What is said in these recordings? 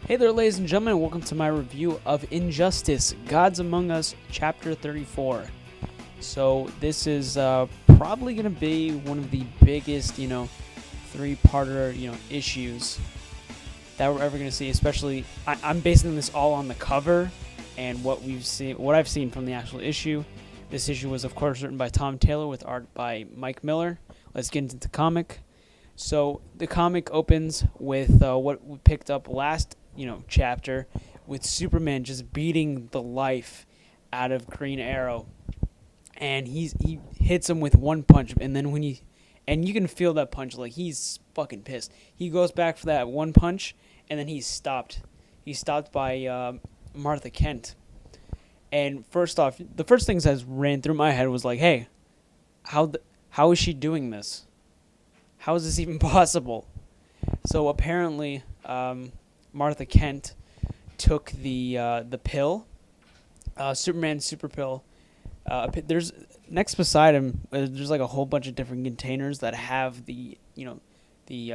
Hey there, ladies and gentlemen, and welcome to my review of Injustice: Gods Among Us, Chapter 34. So this is probably going to be one of the biggest, three-parter, issues that we're ever going to see. Especially, I'm basing this all on the cover and what I've seen from the actual issue. This issue was, of course, written by Tom Taylor with art by Mike Miller. Let's get into the comic. So the comic opens with what we picked up last chapter, with Superman just beating the life out of Green Arrow, and he hits him with one punch, and then you can feel that punch, like he's fucking pissed. He goes back for that one punch, and then he's stopped by Martha Kent. And first off, the first things that ran through my head was like, hey, how is she doing this? How is this even possible? So apparently, Martha Kent took the pill, Superman's super pill. There's next beside him. There's like a whole bunch of different containers that have the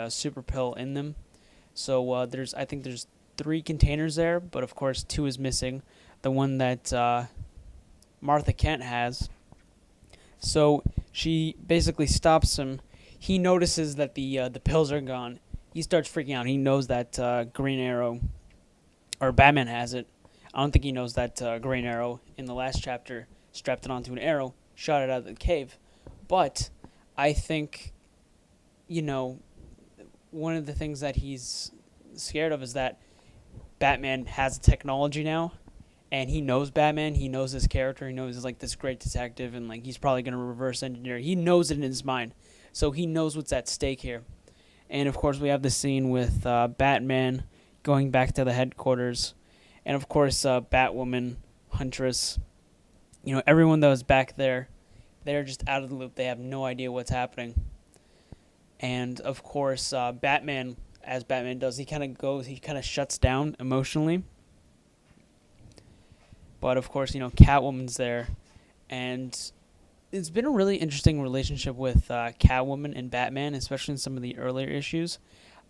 super pill in them. So I think there's 3 containers there, but of course 2 is missing. The one that Martha Kent has. So she basically stops him. He notices that the pills are gone. He starts freaking out. He knows that Green Arrow, or Batman has it. I don't think he knows that Green Arrow in the last chapter strapped it onto an arrow, shot it out of the cave. But I think, one of the things that he's scared of is that Batman has technology now, and he knows Batman. He knows his character. He knows he's like this great detective, and like he's probably going to reverse engineer. He knows it in his mind, so he knows what's at stake here. And, of course, we have the scene with Batman going back to the headquarters. And, of course, Batwoman, Huntress, everyone that was back there, they're just out of the loop. They have no idea what's happening. And, of course, Batman, as Batman does, he kind of shuts down emotionally. But, of course, Catwoman's there. And it's been a really interesting relationship with Catwoman and Batman, especially in some of the earlier issues.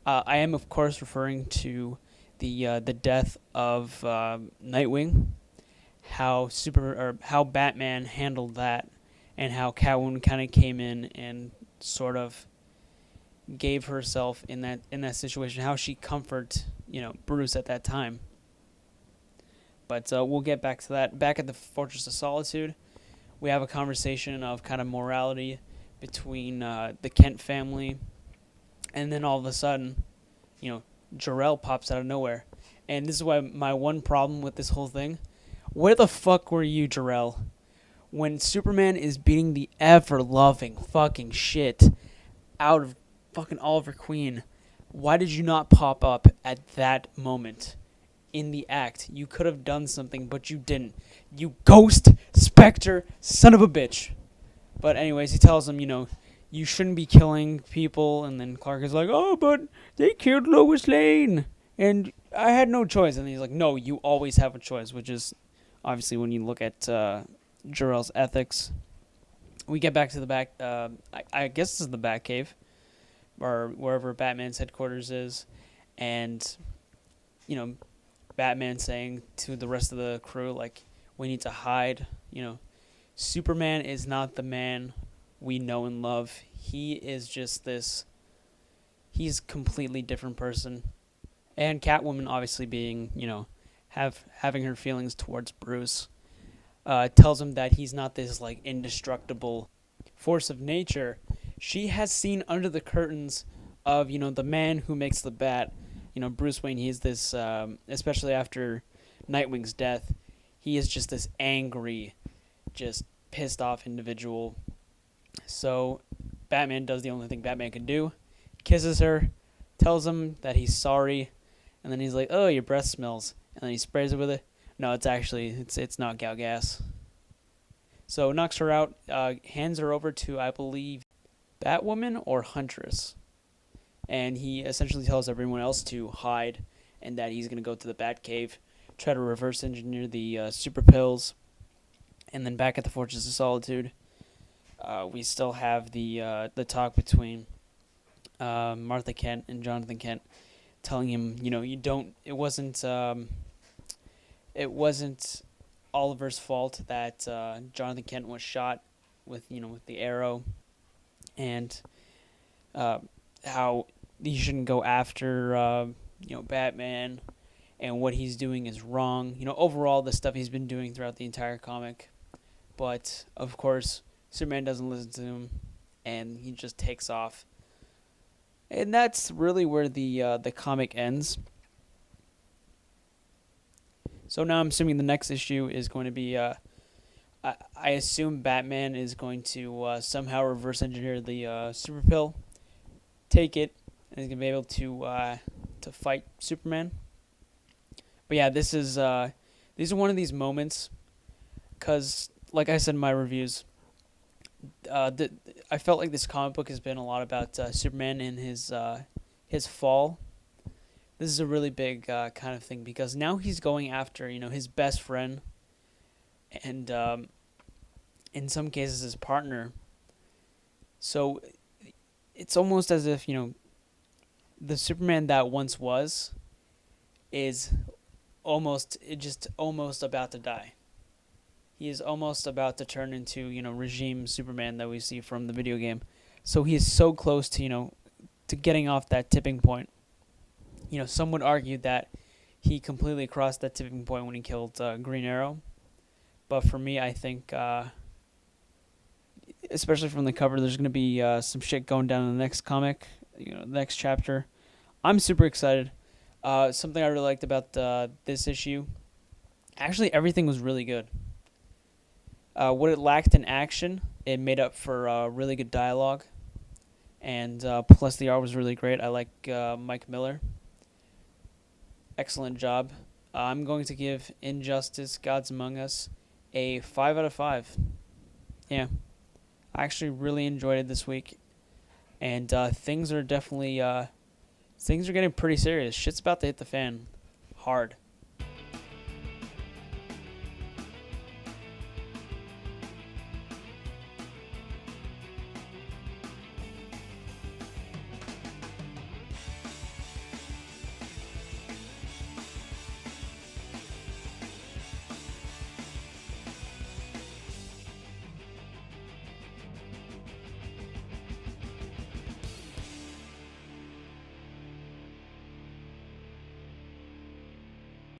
I am, of course, referring to the death of Nightwing, how Batman handled that, and how Catwoman kind of came in and sort of gave herself in that situation, how she comforted Bruce at that time. But we'll get back to that. Back at the Fortress of Solitude, we have a conversation of kind of morality between the Kent family, and then all of a sudden, Jor-El pops out of nowhere. And this is why my one problem with this whole thing: where the fuck were you, Jor-El? When Superman is beating the ever-loving fucking shit out of fucking Oliver Queen, why did you not pop up at that moment? In the act, you could have done something, but you didn't. You ghost specter son of a bitch. But anyways, he tells him, you shouldn't be killing people, and then Clark is like, oh, but they killed Lois Lane, and I had no choice. And he's like, no, you always have a choice, which is obviously when you look at Jor-El's ethics. We get back to the back, I guess this is the Batcave, or wherever Batman's headquarters is, and Batman saying to the rest of the crew, like, we need to hide. Superman is not the man we know and love. He is just he's a completely different person. And Catwoman, obviously being, having her feelings towards Bruce, tells him that he's not this, like, indestructible force of nature. She has seen under the curtains of, the man who makes the bat. Bruce Wayne, he's this, especially after Nightwing's death, he is just this angry, just pissed off individual. So Batman does the only thing Batman can do, kisses her, tells him that he's sorry, and then he's like, oh, your breath smells, and then he sprays it with it. No, it's not gal gas. So knocks her out, hands her over to, I believe, Batwoman or Huntress. And he essentially tells everyone else to hide, and that he's going to go to the Batcave, try to reverse engineer the super pills. And then back at the Fortress of Solitude, we still have the talk between Martha Kent and Jonathan Kent. telling him, you don't. It wasn't Oliver's fault that Jonathan Kent was shot with the arrow, and uh, how you shouldn't go after Batman, and what he's doing is wrong. Overall the stuff he's been doing throughout the entire comic, but of course Superman doesn't listen to him, and he just takes off, and that's really where the comic ends. So now I'm assuming the next issue is going to be. I assume Batman is going to somehow reverse engineer the super pill, take it, and he's gonna be able to fight Superman. But yeah, these are one of these moments, because like I said in my reviews, I felt like this comic book has been a lot about Superman and his fall. This is a really big kind of thing, because now he's going after his best friend, and in some cases his partner. So it's almost as if the Superman that once was is almost about to die. He is almost about to turn into regime Superman that we see from the video game. So he is so close to getting off that tipping point. Some would argue that he completely crossed that tipping point when he killed Green Arrow. But for me, I think, especially from the cover, there's going to be some shit going down in the next comic, the next chapter. I'm super excited. Something I really liked about this issue, actually everything was really good. What it lacked in action, it made up for really good dialogue. And plus the art was really great. I like Mike Miller. Excellent job. I'm going to give Injustice Gods Among Us a 5 out of 5. Yeah. I actually really enjoyed it this week. And things are definitely... things are getting pretty serious. Shit's about to hit the fan hard.